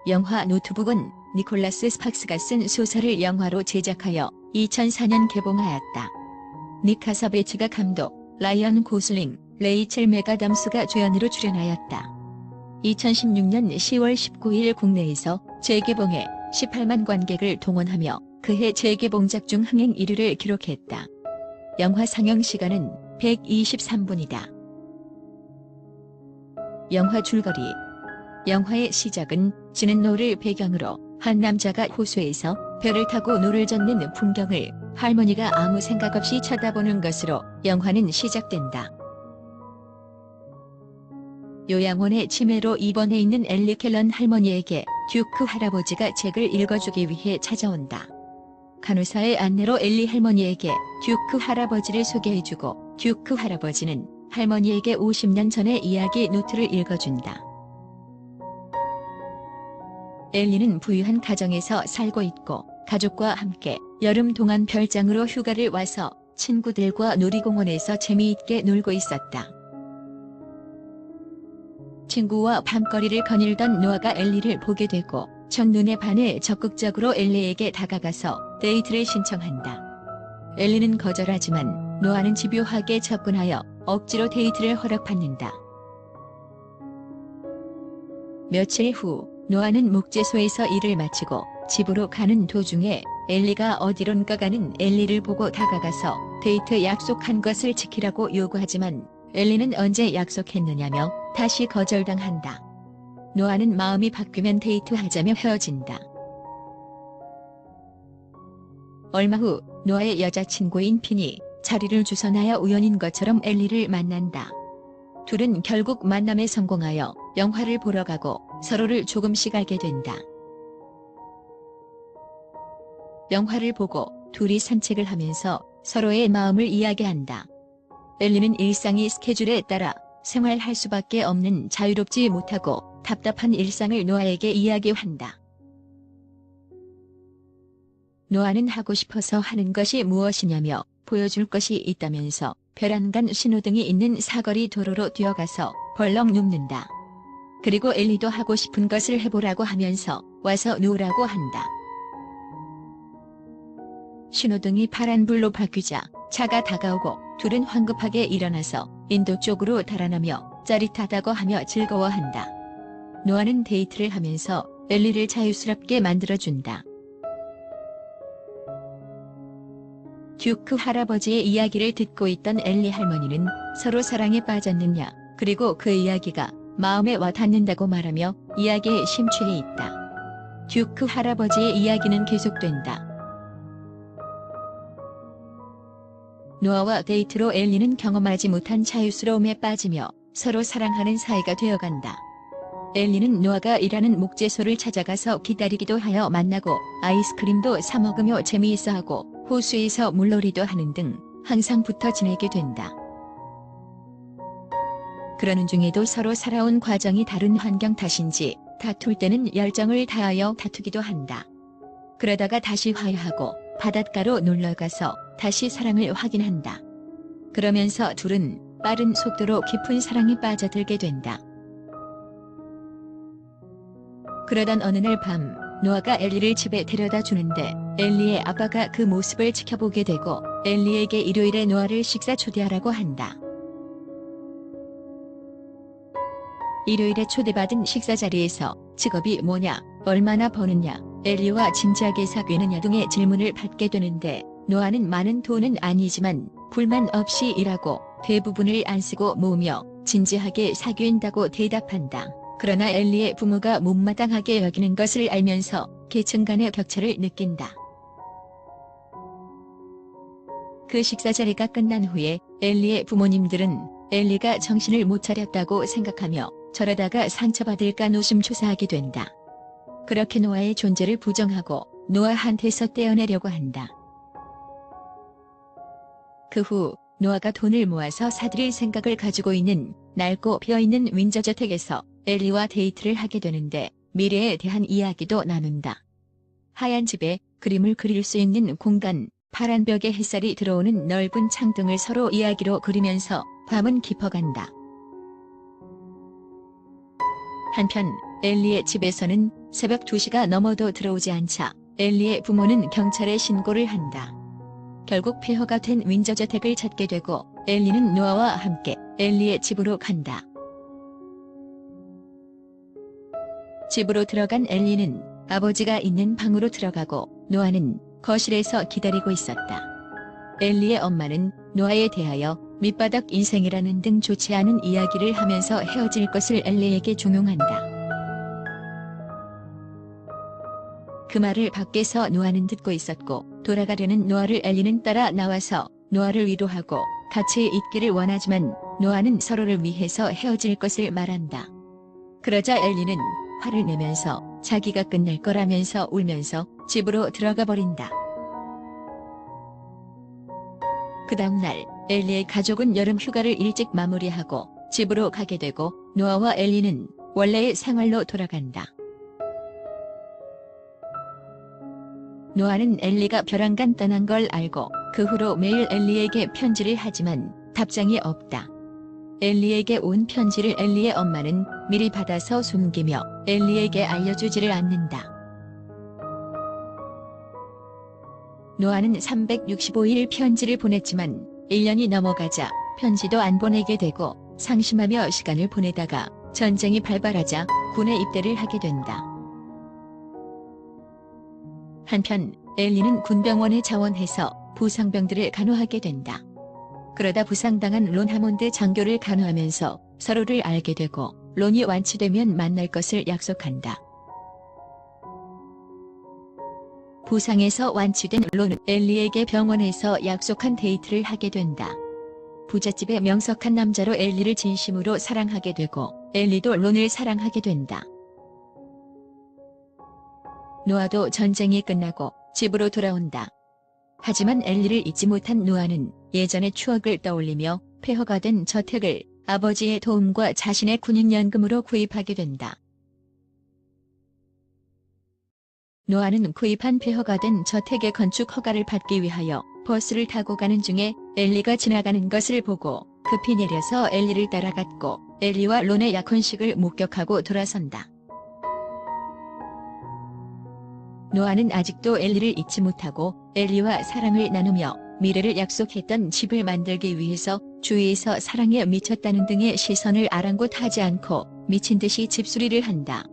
영화 노트북은 니콜라스 스팍스가 쓴 소설을 영화로 제작하여 2004년 개봉하였다. 닉 카서베치가 감독, 라이언 고슬링, 레이첼 맥아담스가 주연으로 출연하였다. 2016년 10월 19일 국내에서 재개봉해 18만 관객을 동원하며 그해 재개봉작 중 흥행 1위를 기록했다. 영화 상영 시간은 123분이다. 영화 줄거리. 영화의 시작은 지는 노를 배경으로 한 남자가 호수에서 배를 타고 노를 젓는 풍경을 할머니가 아무 생각 없이 쳐다보는 것으로 영화는 시작된다. 요양원에 치매로 입원해 있는 엘리 켈런 할머니에게 듀크 할아버지가 책을 읽어주기 위해 찾아온다. 간호사의 안내로 엘리 할머니에게 듀크 할아버지를 소개해주고 듀크 할아버지는 할머니에게 50년 전의 이야기 노트를 읽어준다. 엘리는 부유한 가정에서 살고 있고 가족과 함께 여름 동안 별장으로 휴가를 와서 친구들과 놀이공원에서 재미있게 놀고 있었다. 친구와 밤거리를 거닐던 노아가 엘리를 보게 되고 첫눈에 반해 적극적으로 엘리에게 다가가서 데이트를 신청한다. 엘리는 거절하지만 노아는 집요하게 접근하여 억지로 데이트를 허락받는다. 며칠 후 노아는 목재소에서 일을 마치고 집으로 가는 도중에 엘리가 어디론가 가는 엘리를 보고 다가가서 데이트 약속한 것을 지키라고 요구하지만 엘리는 언제 약속했느냐며 다시 거절당한다. 노아는 마음이 바뀌면 데이트하자며 헤어진다. 얼마 후 노아의 여자친구인 핀이 자리를 주선하여 우연인 것처럼 엘리를 만난다. 둘은 결국 만남에 성공하여 영화를 보러 가고 서로를 조금씩 알게 된다. 영화를 보고 둘이 산책을 하면서 서로의 마음을 이야기한다. 엘리는 일상이 스케줄에 따라 생활할 수밖에 없는 자유롭지 못하고 답답한 일상을 노아에게 이야기한다. 노아는 하고 싶어서 하는 것이 무엇이냐며 보여줄 것이 있다면서 벼란간 신호등이 있는 사거리 도로로 뛰어가서 벌렁 눕는다. 그리고 엘리도 하고 싶은 것을 해보라고 하면서 와서 누우라고 한다. 신호등이 파란불로 바뀌자 차가 다가오고 둘은 황급하게 일어나서 인도 쪽으로 달아나며 짜릿하다고 하며 즐거워한다. 노아는 데이트를 하면서 엘리를 자유스럽게 만들어준다. 듀크 할아버지의 이야기를 듣고 있던 엘리 할머니는 서로 사랑에 빠졌느냐, 그리고 그 이야기가 마음에 와 닿는다고 말하며 이야기에 심취해 있다. 듀크 할아버지의 이야기는 계속된다. 노아와 데이트로 엘리는 경험하지 못한 자유스러움에 빠지며 서로 사랑하는 사이가 되어간다. 엘리는 노아가 일하는 목재소를 찾아가서 기다리기도 하여 만나고 아이스크림도 사 먹으며 재미있어하고 호수에서 물놀이도 하는 등 항상 붙어 지내게 된다. 그러는 중에도 서로 살아온 과정이 다른 환경 탓인지 다툴 때는 열정을 다하여 다투기도 한다. 그러다가 다시 화해하고 바닷가로 놀러가서 다시 사랑을 확인한다. 그러면서 둘은 빠른 속도로 깊은 사랑에 빠져들게 된다. 그러던 어느 날 밤, 노아가 엘리를 집에 데려다 주는데 엘리의 아빠가 그 모습을 지켜보게 되고 엘리에게 일요일에 노아를 식사 초대하라고 한다. 일요일에 초대받은 식사 자리에서 직업이 뭐냐, 얼마나 버느냐, 엘리와 진지하게 사귀느냐 등의 질문을 받게 되는데 노아는 많은 돈은 아니지만 불만 없이 일하고 대부분을 안 쓰고 모으며 진지하게 사귄다고 대답한다. 그러나 엘리의 부모가 못마땅하게 여기는 것을 알면서 계층 간의 격차를 느낀다. 그 식사 자리가 끝난 후에 엘리의 부모님들은 엘리가 정신을 못 차렸다고 생각하며 저러다가 상처받을까 노심초사하게 된다. 그렇게 노아의 존재를 부정하고 노아한테서 떼어내려고 한다. 그 후 노아가 돈을 모아서 사들일 생각을 가지고 있는 낡고 비어있는 윈저 저택에서 엘리와 데이트를 하게 되는데 미래에 대한 이야기도 나눈다. 하얀 집에 그림을 그릴 수 있는 공간, 파란 벽에 햇살이 들어오는 넓은 창 등을 서로 이야기로 그리면서 밤은 깊어간다. 한편 엘리의 집에서는 새벽 2시가 넘어도 들어오지 않자 엘리의 부모는 경찰에 신고를 한다. 결국 폐허가 된 윈저 저택을 찾게 되고 엘리는 노아와 함께 엘리의 집으로 간다. 집으로 들어간 엘리는 아버지가 있는 방으로 들어가고 노아는 거실에서 기다리고 있었다. 엘리의 엄마는 노아에 대하여 밑바닥 인생이라는 등 좋지 않은 이야기를 하면서 헤어질 것을 엘리에게 종용한다. 그 말을 밖에서 노아는 듣고 있었고 돌아가려는 노아를 엘리는 따라 나와서 노아를 위로하고 같이 있기를 원하지만 노아는 서로를 위해서 헤어질 것을 말한다. 그러자 엘리는 화를 내면서 자기가 끝낼 거라면서 울면서 집으로 들어가 버린다. 그 다음날 엘리의 가족은 여름 휴가를 일찍 마무리하고 집으로 가게 되고 노아와 엘리는 원래의 생활로 돌아간다. 노아는 엘리가 벼랑간 떠난 걸 알고 그 후로 매일 엘리에게 편지를 하지만 답장이 없다. 엘리에게 온 편지를 엘리의 엄마는 미리 받아서 숨기며 엘리에게 알려주지를 않는다. 노아는 365일 편지를 보냈지만 1년이 넘어가자 편지도 안 보내게 되고 상심하며 시간을 보내다가 전쟁이 발발하자 군에 입대를 하게 된다. 한편 엘리는 군병원에 자원해서 부상병들을 간호하게 된다. 그러다 부상당한 론 하몬드 장교를 간호하면서 서로를 알게 되고 론이 완치되면 만날 것을 약속한다. 부상에서 완치된 론은 엘리에게 병원에서 약속한 데이트를 하게 된다. 부잣집에 명석한 남자로 엘리를 진심으로 사랑하게 되고 엘리도 론을 사랑하게 된다. 노아도 전쟁이 끝나고 집으로 돌아온다. 하지만 엘리를 잊지 못한 노아는 예전의 추억을 떠올리며 폐허가 된 저택을 아버지의 도움과 자신의 군인연금으로 구입하게 된다. 노아는 구입한 폐허가 된 저택의 건축 허가를 받기 위하여 버스를 타고 가는 중에 엘리가 지나가는 것을 보고 급히 내려서 엘리를 따라갔고 엘리와 론의 약혼식을 목격하고 돌아선다. 노아는 아직도 엘리를 잊지 못하고 엘리와 사랑을 나누며 미래를 약속했던 집을 만들기 위해서 주위에서 사랑에 미쳤다는 등의 시선을 아랑곳하지 않고 미친 듯이 집수리를 한다.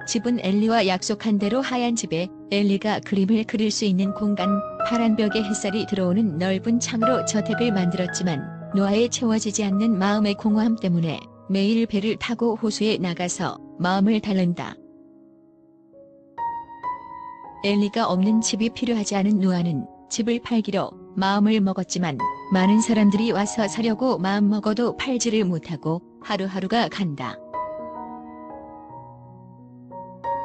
집은 엘리와 약속한 대로 하얀 집에 엘리가 그림을 그릴 수 있는 공간, 파란 벽에 햇살이 들어오는 넓은 창으로 저택을 만들었지만 노아의 채워지지 않는 마음의 공허함 때문에 매일 배를 타고 호수에 나가서 마음을 달랜다. 엘리가 없는 집이 필요하지 않은 노아는 집을 팔기로 마음을 먹었지만 많은 사람들이 와서 사려고 마음먹어도 팔지를 못하고 하루하루가 간다.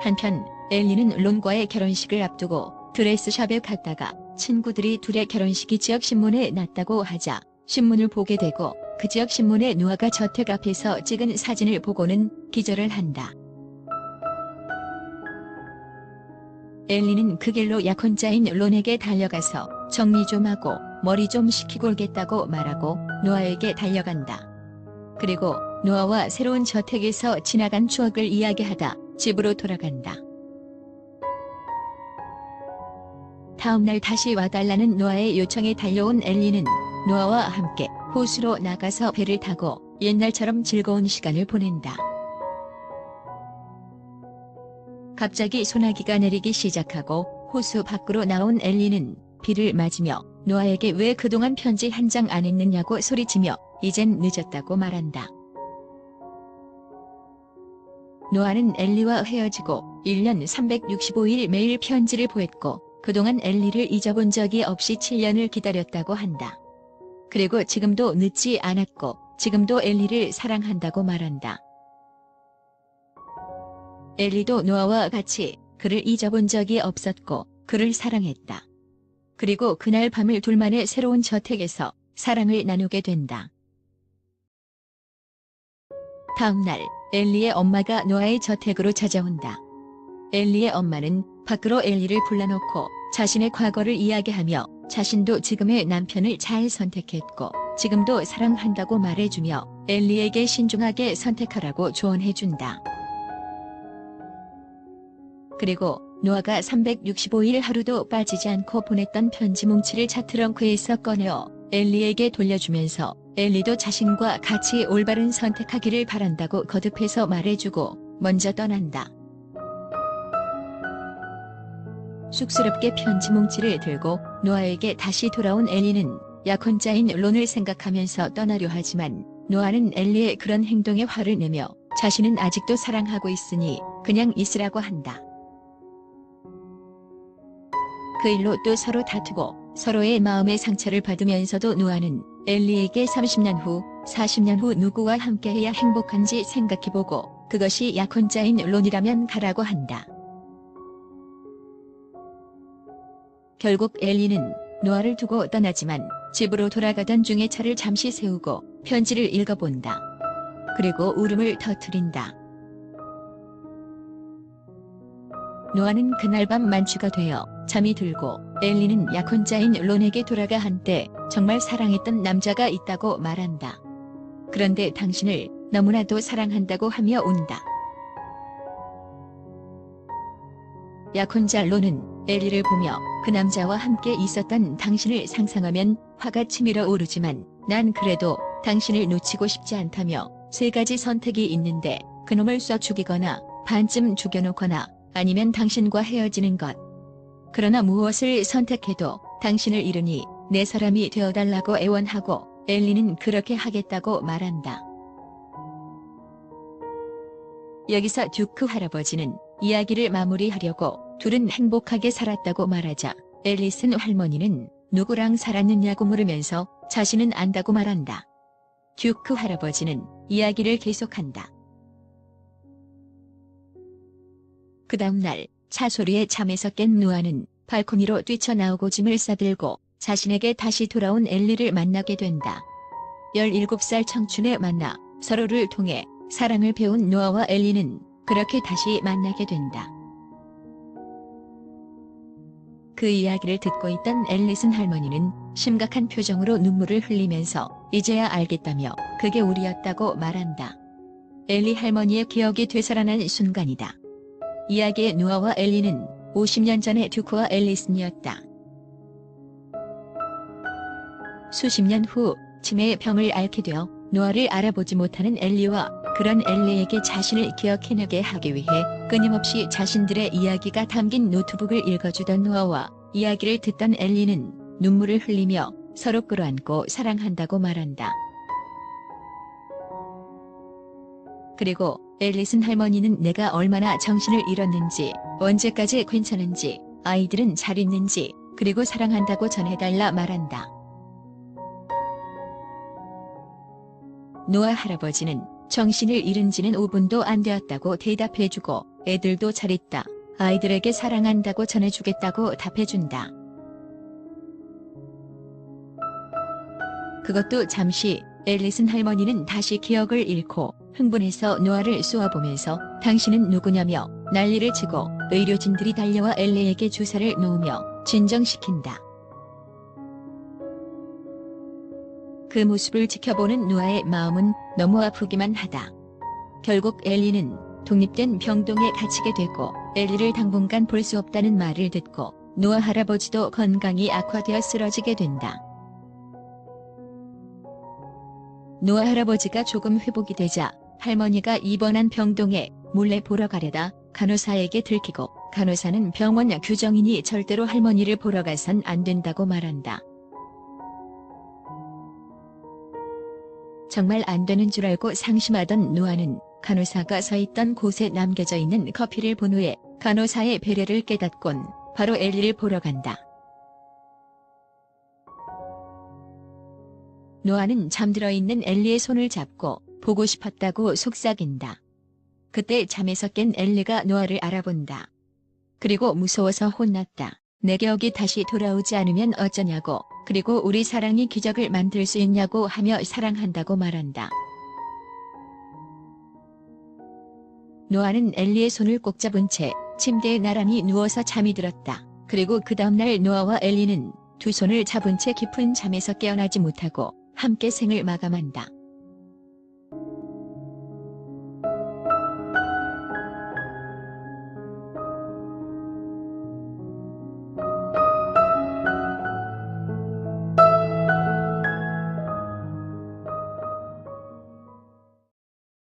한편 엘리는 론과의 결혼식을 앞두고 드레스샵에 갔다가 친구들이 둘의 결혼식이 지역신문에 났다고 하자 신문을 보게 되고 그 지역신문에 노아가 저택 앞에서 찍은 사진을 보고는 기절을 한다. 엘리는 그 길로 약혼자인 론에게 달려가서 정리 좀 하고 머리 좀 식히고 오겠다고 말하고 노아에게 달려간다. 그리고 노아와 새로운 저택에서 지나간 추억을 이야기하다 집으로 돌아간다. 다음날 다시 와달라는 노아의 요청에 달려온 엘리는 노아와 함께 호수로 나가서 배를 타고 옛날처럼 즐거운 시간을 보낸다. 갑자기 소나기가 내리기 시작하고 호수 밖으로 나온 엘리는 비를 맞으며 노아에게 왜 그동안 편지 한 장 안 했느냐고 소리치며 이젠 늦었다고 말한다. 노아는 엘리와 헤어지고 1년 365일 매일 편지를 보냈고 그동안 엘리를 잊어본 적이 없이 7년을 기다렸다고 한다. 그리고 지금도 늦지 않았고 지금도 엘리를 사랑한다고 말한다. 엘리도 노아와 같이 그를 잊어본 적이 없었고 그를 사랑했다. 그리고 그날 밤을 둘만의 새로운 저택에서 사랑을 나누게 된다. 다음날 엘리의 엄마가 노아의 저택으로 찾아온다. 엘리의 엄마는 밖으로 엘리를 불러놓고 자신의 과거를 이야기하며 자신도 지금의 남편을 잘 선택했고 지금도 사랑한다고 말해주며 엘리에게 신중하게 선택하라고 조언해준다. 그리고 노아가 365일 하루도 빠지지 않고 보냈던 편지 뭉치를 차 트렁크에서 꺼내어 엘리에게 돌려주면서 엘리도 자신과 같이 올바른 선택하기를 바란다고 거듭해서 말해주고 먼저 떠난다. 쑥스럽게 편지 뭉치를 들고 노아에게 다시 돌아온 엘리는 약혼자인 론을 생각하면서 떠나려 하지만 노아는 엘리의 그런 행동에 화를 내며 자신은 아직도 사랑하고 있으니 그냥 있으라고 한다. 그 일로 또 서로 다투고 서로의 마음의 상처를 받으면서도 노아는 엘리에게 30년 후, 40년 후 누구와 함께해야 행복한지 생각해보고 그것이 약혼자인 론이라면 가라고 한다. 결국 엘리는 노아를 두고 떠나지만 집으로 돌아가던 중에 차를 잠시 세우고 편지를 읽어본다. 그리고 울음을 터뜨린다. 노아는 그날 밤 만취가 되어 잠이 들고 엘리는 약혼자인 론에게 돌아가 한때 정말 사랑했던 남자가 있다고 말한다. 그런데 당신을 너무나도 사랑한다고 하며 운다. 약혼자 론은 엘리를 보며 그 남자와 함께 있었던 당신을 상상하면 화가 치밀어 오르지만 난 그래도 당신을 놓치고 싶지 않다며 세 가지 선택이 있는데 그놈을 쏴 죽이거나 반쯤 죽여놓거나 아니면 당신과 헤어지는 것. 그러나 무엇을 선택해도 당신을 잃으니 내 사람이 되어달라고 애원하고 엘리는 그렇게 하겠다고 말한다. 여기서 듀크 할아버지는 이야기를 마무리하려고 둘은 행복하게 살았다고 말하자 앨리슨 할머니는 누구랑 살았느냐고 물으면서 자신은 안다고 말한다. 듀크 할아버지는 이야기를 계속한다. 그 다음날 차 소리에 잠에서 깬 노아는 발코니로 뛰쳐나오고 짐을 싸들고 자신에게 다시 돌아온 엘리를 만나게 된다. 17살 청춘에 만나 서로를 통해 사랑을 배운 노아와 엘리는 그렇게 다시 만나게 된다. 그 이야기를 듣고 있던 앨리슨 할머니는 심각한 표정으로 눈물을 흘리면서 이제야 알겠다며 그게 우리였다고 말한다. 엘리 할머니의 기억이 되살아난 순간이다. 이야기의 노아와 엘리는 50년 전의 듀크와 앨리슨이었다. 수십 년 후 치매의 병을 앓게 되어 노아를 알아보지 못하는 엘리와 그런 엘리에게 자신을 기억해내게 하기 위해 끊임없이 자신들의 이야기가 담긴 노트북을 읽어주던 노아와 이야기를 듣던 엘리는 눈물을 흘리며 서로 끌어안고 사랑한다고 말한다. 그리고 앨리슨 할머니는 내가 얼마나 정신을 잃었는지, 언제까지 괜찮은지, 아이들은 잘 있는지, 그리고 사랑한다고 전해달라 말한다. 노아 할아버지는 정신을 잃은 지는 5분도 안 되었다고 대답해주고 애들도 잘 있다. 아이들에게 사랑한다고 전해주겠다고 답해준다. 그것도 잠시 앨리슨 할머니는 다시 기억을 잃고 흥분해서 노아를 쏘아보면서 당신은 누구냐며 난리를 치고 의료진들이 달려와 엘리에게 주사를 놓으며 진정시킨다. 그 모습을 지켜보는 노아의 마음은 너무 아프기만 하다. 결국 엘리는 독립된 병동에 갇히게 되고 엘리를 당분간 볼 수 없다는 말을 듣고 노아 할아버지도 건강이 악화되어 쓰러지게 된다. 노아 할아버지가 조금 회복이 되자 할머니가 입원한 병동에 몰래 보러 가려다 간호사에게 들키고 간호사는 병원 규정이니 절대로 할머니를 보러 가선 안 된다고 말한다. 정말 안 되는 줄 알고 상심하던 노아는 간호사가 서 있던 곳에 남겨져 있는 커피를 본 후에 간호사의 배려를 깨닫곤 바로 엘리를 보러 간다. 노아는 잠들어 있는 엘리의 손을 잡고 보고 싶었다고 속삭인다. 그때 잠에서 깬 엘리가 노아를 알아본다. 그리고 무서워서 혼났다. 내 기억이 다시 돌아오지 않으면 어쩌냐고, 그리고 우리 사랑이 기적을 만들 수 있냐고 하며 사랑한다고 말한다. 노아는 엘리의 손을 꼭 잡은 채 침대에 나란히 누워서 잠이 들었다. 그리고 그 다음날 노아와 엘리는 두 손을 잡은 채 깊은 잠에서 깨어나지 못하고 함께 생을 마감한다.